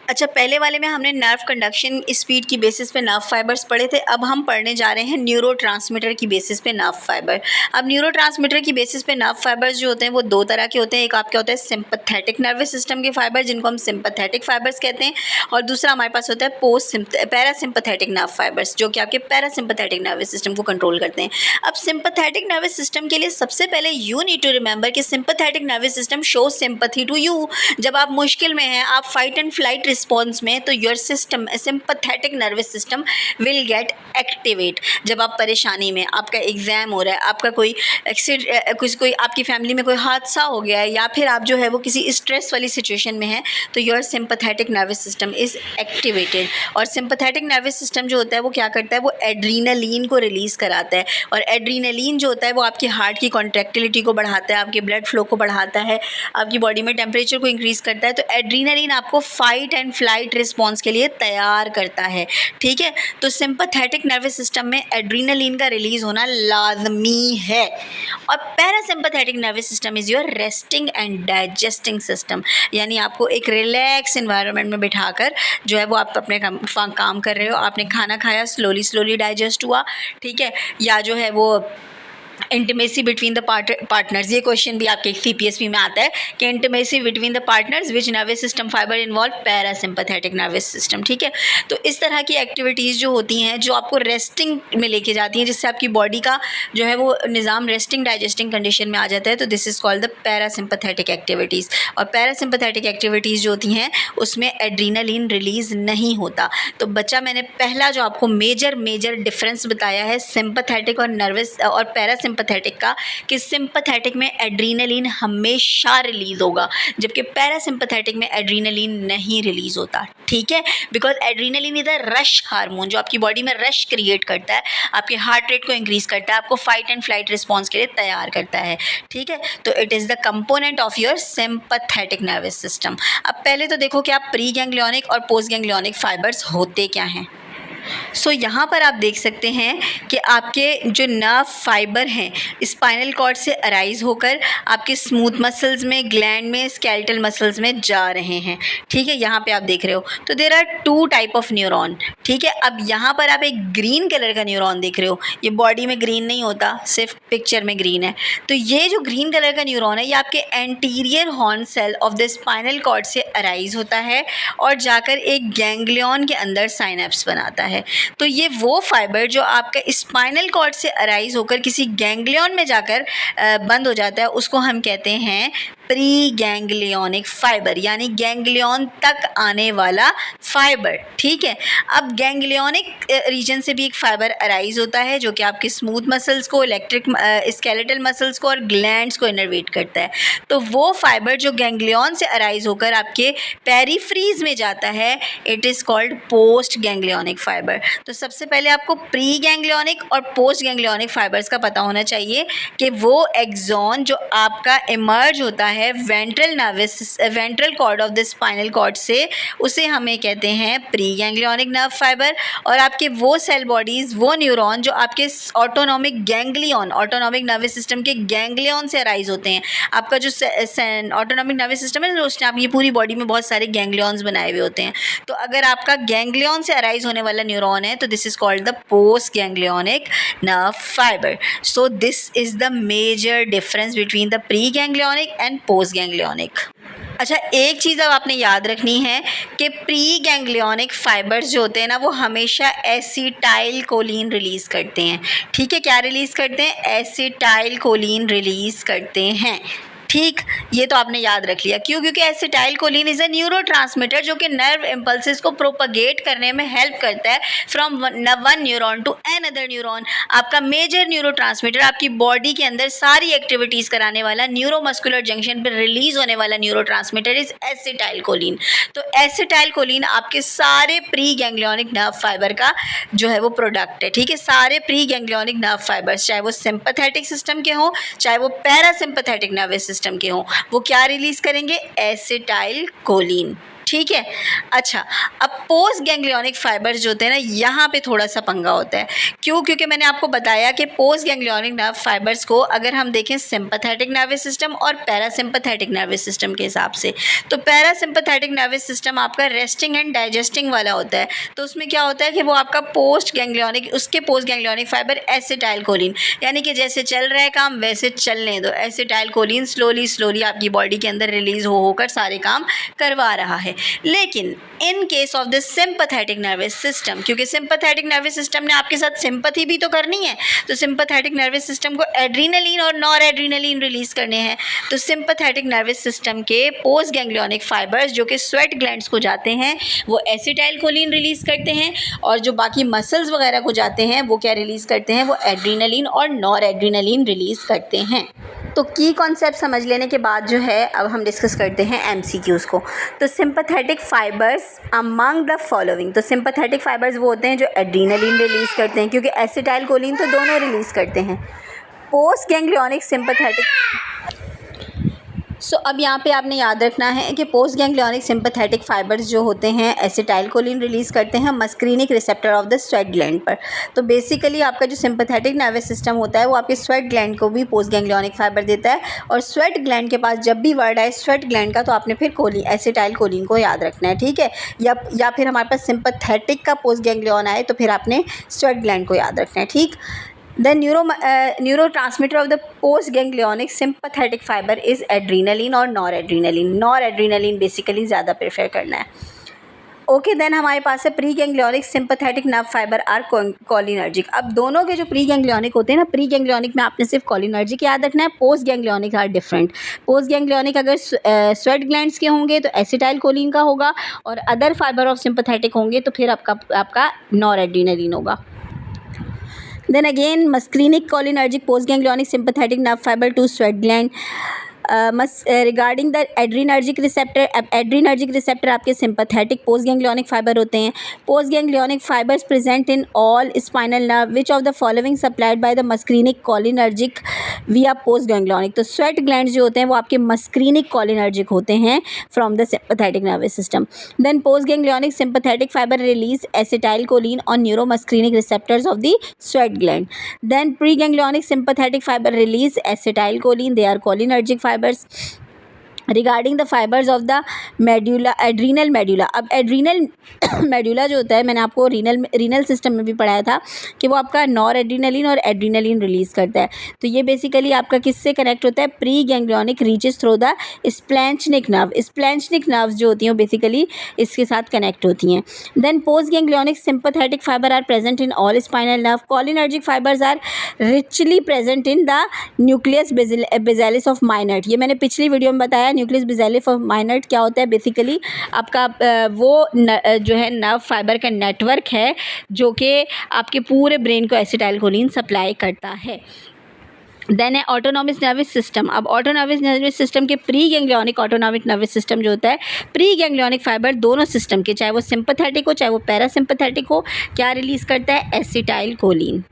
अच्छा, पहले वाले में हमने नर्व कंडक्शन स्पीड की बेसिस पे नर्व फाइबर्स पढ़े थे। अब हम पढ़ने जा रहे हैं न्यूरोट्रांसमीटर की बेसिस पे नर्व फाइबर। अब न्यूरोट्रांसमीटर की बेसिस पे नर्व फाइबर्स जो होते हैं वो दो तरह के होते हैं। एक आपके होता है सिंपैथेटिक नर्वस सिस्टम के फाइबर, जिनको हम सिंपैथेटिक फाइबर्स कहते हैं, और दूसरा हमारे पास होता है पैरासिम्पैथेटिक नर्व फाइबर्स, जो कि आपके पैरासिम्पैथेटिक नर्वस सिस्टम को कंट्रोल करते हैं। अब सिंपैथेटिक नर्वस सिस्टम के लिए सबसे पहले यू नीड टू रिमेंबर कि sympathetic nervous system show sympathy to you. जब आप मुश्किल में हैं, आप फाइट एंड फ्लाइट रिस्पॉन्स में, तो your system sympathetic nervous system will get activate. जब आप परेशानी में, आपका एग्जाम हो रहा है, आपका कोई कोई आपकी फैमिली में कोई हादसा हो गया है, या फिर आप जो है वो किसी स्ट्रेस वाली सिचुएशन में हैं, तो your sympathetic nervous system is activated. और सिंपैथेटिक नर्वस सिस्टम जो होता है वो क्या करता है, वो एड्रीनलिन को रिलीज़ कराता है। और एड्रीनलिन जो होता है वो आपकी हार्ट की कॉन्ट्रैक्टिलिटी को बढ़ाता है, आपके ब्लड फ्लो को बढ़ाता है, आपकी बॉडी में टेम्परेचर को इंक्रीज़ करता है। तो एड्रीनलिन आपको फाइट एंड फ्लाइट रिस्पॉन्स के लिए तैयार करता है। ठीक है, तो सिंपैथेटिक नर्वस सिस्टम में एड्रीनलिन का रिलीज होना लाजमी है। और parasympathetic nervous system is your resting and digesting system, यानी आपको एक रिलैक्स इन्वायरमेंट में बिठाकर जो है वो आप अपने काम कर रहे हो, आपने खाना खाया, स्लोली डाइजेस्ट हुआ, ठीक है, या जो है वो इंटीमेसी बिटवीन द पार्टनर्स, ये क्वेश्चन भी आपके CPSP में आता है कि intimacy between the partners which nervous system fibre involve parasympathetic nervous system. ठीक है, तो इस तरह की एक्टिविटीज़ जो होती हैं जो आपको रेस्टिंग में लेके जाती हैं, जिससे आपकी बॉडी का जो है वो निज़ाम रेस्टिंग डाइजेस्टिंग कंडीशन में आ जाता है, तो this is called the parasympathetic activities. और पैरासिम्पैथेटिक एक्टिविटीज़ जो होती हैं उसमें एड्रीनलिन रिलीज़ नहीं होता। तो बच्चा, मैंने पहला जो आपको मेजर डिफरेंस बताया है सिंपैथेटिक और नर्वस और पैरासिम्पैथेटिक का, कि सिंपैथेटिक में एड्रीनलिन हमेशा रिलीज होगा, जबकि पैरासिम्पैथेटिक में एड्रीनलिन नहीं रिलीज होता। ठीक है, because adrenaline is a rush hormone, जो आपकी बॉडी में रश क्रिएट करता है, आपके हार्ट रेट को इंक्रीज करता है, आपको फाइट एंड फ्लाइट रिस्पॉन्स के लिए तैयार करता है। ठीक है, तो it is the component of your sympathetic nervous system. अब पहले तो देखो कि आप प्री गैंग्लियोनिक और पोस्ट गैंग्लियोनिक फाइबर्स होते क्या हैं। सो यहाँ पर आप देख सकते हैं कि आपके जो नर्व फाइबर हैं स्पाइनल कॉर्ड से अराइज होकर आपके स्मूथ मसल्स में, ग्लैंड में, स्केलेटल मसल्स में जा रहे हैं। ठीक है, यहाँ पे आप देख रहे हो, तो there are 2 type of neuron. ठीक है, अब यहाँ पर आप एक ग्रीन कलर का न्यूरॉन देख रहे हो, ये बॉडी में ग्रीन नहीं होता, सिर्फ पिक्चर में ग्रीन है। तो ये जो ग्रीन कलर का न्यूरॉन है ये आपके anterior horn cell of the spinal cord से अराइज होता है और जाकर एक गैंग्लियन के अंदर साइनेप्स बनाता है। तो ये वो फाइबर जो आपका स्पाइनल कॉर्ड से अराइज होकर किसी गैंग्लियन में जाकर बंद हो जाता है, उसको हम कहते हैं प्री गैंग्लियोनिक फाइबर, यानी गैंग्लियन तक आने वाला फाइबर। ठीक है, अब गैंग्लियोनिक रीजन से भी एक फाइबर अराइज होता है जो कि आपके स्मूथ मसल्स को, इलेक्ट्रिक स्केलेटल मसल्स को और ग्लैंड्स को इनर्वेट करता है। तो वो फाइबर जो गैंग्लियन से अराइज होकर आपके पेरिफ्रीज में जाता है, it is called post ganglionic fibre. तो सबसे पहले आपको प्री गैंग्लियोनिक और पोस्ट गैंग्लियोनिक फाइबर्स का पता होना चाहिए कि वो एक्सॉन जो आपका इमर्ज होता है ventral cord of the spinal cord से, उसे हमें कहते हैं प्री गैंग्लियोनिक नर्व फाइबर। और आपके वो सेल बॉडीज़, वो न्यूरॉन जो आपके autonomic ganglion, autonomic nervous system के गैंग्लियन से अराइज होते हैं। आपका जो ऑटोनॉमिक नर्वस सिस्टम है उसने आपकी पूरी बॉडी में बहुत सारे गैंग्लियंस बनाए हुए होते हैं। तो अगर आपका गैंग्लियन से अराइज होने वाला न्यूरॉन है तो this is called the post ganglionic nerve fibre. So this is the major difference between the pre ganglionic and post ganglionic. अच्छा, एक चीज़ अब आपने याद रखनी है कि प्री गैंग्लियोनिक फाइबर्स जो होते हैं ना वो हमेशा एसिटाइल कोलिन रिलीज़ करते हैं। ठीक है, क्या रिलीज़ करते हैं? एसिटाइल कोलिन रिलीज़ करते हैं। ठीक, ये तो आपने याद रख लिया। क्यों? क्योंकि acetyl choline is a neurotransmitter जो कि नर्व इम्पल्सेस को प्रोपगेट करने में हेल्प करता है from one neuron to another neuron. आपका मेजर न्यूरोट्रांसमीटर, आपकी बॉडी के अंदर सारी एक्टिविटीज़ कराने वाला, न्यूरोमस्कुलर जंक्शन पर रिलीज होने वाला न्यूरोट्रांसमीटर इज़ एसिटाइल कोलिन। तो एसिटाइल कोलिन आपके सारे प्री गैंग्लियोनिक नर्व फाइबर का जो है वो प्रोडक्ट है। ठीक है, सारे प्री गैंग्लियोनिक नर्व फाइबर्स, चाहे वो सिंपैथेटिक सिस्टम के हों चाहे वो पैरासिम्पैथेटिक नर्वस सिस्टम के हों, वो क्या रिलीज करेंगे? Acetyl choline. ठीक है। अच्छा, अब पोस्ट गैंग्लियोनिक फाइबर्स जो होते हैं ना, यहाँ पे थोड़ा सा पंगा होता है। क्यों? क्योंकि मैंने आपको बताया कि पोस्ट गैंग्लियोनिक नर्व फाइबर्स को अगर हम देखें सिंपैथेटिक नर्वस सिस्टम और पैरासिम्पैथेटिक नर्वस सिस्टम के हिसाब से, तो पैरासिम्पैथेटिक नर्वस सिस्टम आपका रेस्टिंग एंड डाइजेस्टिंग वाला होता है। तो उसमें क्या होता है कि वो आपका पोस्ट गैंग्लियोनिक फाइबर एसिटाइलकोलिन, यानी कि जैसे चल रहा है काम वैसे चलने दो, एसिटाइलकोलिन स्लोली आपकी बॉडी के अंदर रिलीज होकर सारे काम करवा रहा है। लेकिन in case of the sympathetic nervous system, क्योंकि सिंपैथेटिक नर्वस सिस्टम ने आपके साथ सिंपैथी भी तो करनी है, तो सिंपैथेटिक नर्वस सिस्टम को एड्रीनलिन और नॉर एड्रीनलिन रिलीज करने हैं। तो सिंपैथेटिक नर्वस सिस्टम के पोस्ट गैंग्लियोनिक फाइबर्स जो कि स्वेट ग्लैंड्स को जाते हैं वो एसिटाइलकोलिन रिलीज करते हैं, और जो बाकी मसल्स वगैरह को जाते हैं वो क्या रिलीज करते हैं, वो एड्रीनलिन और नॉर एड्रीनलिन रिलीज करते हैं। तो की कॉन्सेप्ट समझ लेने के बाद जो है अब हम डिस्कस करते हैं एमसीक्यूज़ को। तो sympathetic fibres among the following, तो सिंपैथेटिक फाइबर्स वो होते हैं जो एड्रीनलिन रिलीज़ करते हैं, क्योंकि एसिटाइलकोलिन तो दोनों रिलीज़ करते हैं। पोस्ट गैंग्लियोनिक सिंपैथेटिक, सो अब यहाँ पे आपने याद रखना है कि पोस्ट गैंग्लियोनिक सिंपैथेटिक फाइबर्स जो होते हैं एसिटाइलकोलिन रिलीज़ करते हैं muscarinic receptor of the sweat gland पर। तो बेसिकली आपका जो सिंपैथेटिक नर्वस सिस्टम होता है वो आपके स्वेट ग्लैंड को भी पोस्ट गैंग्लियोनिक फाइबर देता है, और स्वेट ग्लैंड के पास जब भी वर्ड आए स्वेट ग्लैंड का तो आपने फिर एसिटाइलकोलिन को याद रखना है, ठीक है। या फिर हमारे पास सिंपैथेटिक का पोस्ट गैंग्लियन आए तो फिर आपने स्वेट ग्लैंड को याद रखना है, ठीक। The neurotransmitter of the postganglionic sympathetic fiber is adrenaline और noradrenaline। noradrenaline बेसिकली ज़्यादा प्रेफर करना है। ओके, देन हमारे पास है pre ganglionic sympathetic nerve fibre are cholinergic. अब दोनों के जो प्री गैंग्लियोनिक होते हैं ना, प्री गैंग्लियोनिक में आपने सिर्फ कोलिनर्जिक याद रखना है, post ganglionic are different. Post ganglionic अगर स्वेट ग्लैंड्स के होंगे तो एसिटाइलकोलिन का होगा, और अदर फाइबर ऑफ सिंपैथेटिक होंगे तो फिर आपका नॉरएड्रेनालिन होगा। Then again, muscarinic cholinergic postganglionic sympathetic nerve fiber to sweat gland. Regarding the adrenergic receptor, अब एड्रीनर्जिक रिसेप्टर आपके सिंपैथेटिक पोस्ट गैंग्लियोनिक फाइबर होते हैं। Post ganglionic fibres present in all spinal nerve which of the following supplied by the muscarinic cholinergic via post ganglionic. तो sweat glands जो होते हैं वो आपके मस्क्रीनिक कॉलिनर्जिक होते हैं from the sympathetic nervous system. Then post ganglionic sympathetic fibre release acetylcholine on neuromuscarinic receptors of the sweat gland. Then pre ganglionic sympathetic fibre release acetylcholine, they are cholinergic fibers। Regarding the fibres of the medulla, adrenal medulla. अब adrenal medulla जो होता है, मैंने आपको renal system में भी पढ़ाया था कि वो आपका नॉर एड्रीनलिन और एड्रीनलिन रिलीज़ करता है। तो ये बेसिकली आपका किससे कनेक्ट होता है, pre ganglionic reaches through the splanchnic nerve. Splanchnic nerves जो होती हैं वो बेसिकली इसके साथ कनेक्ट होती हैं। Then post ganglionic sympathetic fibre are present in all spinal nerve. Cholinergic fibres are richly present in the nucleus basalis of Meynert. ये मैंने पिछली वीडियो में बताया, न्यूक्लियस बेसिलिस ऑफ माइनट क्या होता है, बेसिकली आपका वो जो है नर्व फाइबर का नेटवर्क है जो कि आपके पूरे ब्रेन को एसिटाइलकोलिन सप्लाई करता है। देन है ऑटोनॉमिक नर्वस सिस्टम। अब ऑटोनॉमिक नर्वस सिस्टम के pre ganglionic autonomic nervous system जो होता है, प्री गैंग्लियोनिक फाइबर दोनों सिस्टम के, चाहे वो सिंपैथेटिक हो चाहे वो पैरासिम्पैथेटिक हो, क्या रिलीज़ करता है, एसिटाइलकोलिन।